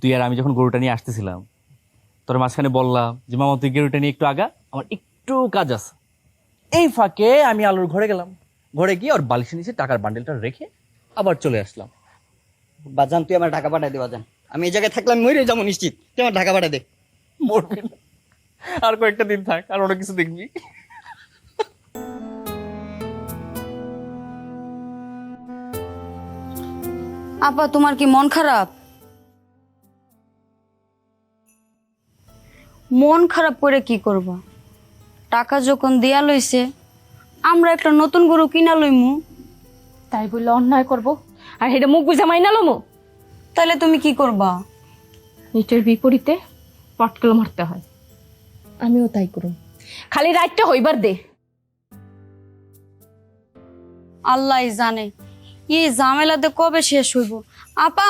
তুই আর আমি যখন গরুটা নিয়ে আসতেছিলাম, তোর মাঝখানে বললাম যে মামা তুই গরুটা নিয়ে একটু আগা, আমার একটু কাজ আছে। এই ফাঁকে আমি আলুর ঘরে গেলাম, ঘরে গিয়ে ওর বালিশের নিচে টাকার বান্ডেলটা রেখে আবার চলে আসলাম। বাজান তুই আমার টাকা পাঠাই দে বাজান, আমি এই জায়গায় থাকলাম মরে যাবো নিশ্চিত, তুই আমার টাকা পাঠাই দে। মরবি না, আর কয়েকটা দিন থাক, আর অনেক কিছু দেখবি। আপা তোমার কি মন খারাপ? মন খারাপ করে কি করবা? টাকা যখন দেয়া লইছে, আমরা একটা নতুন গরু কিনা লইমু। তাই বললে অন্যায় করব আর হেটা মুখ বুঝা মাইনা লমু? তাহলে তুমি কি করবা? এটার বিপরীতে পটকল মারতে হয়। আমিও তাই করুম, খালি রাইটটা হইবার দে। আল্লাহ জানে এই ঝামেলাতে কবে শেষ হইব। আপা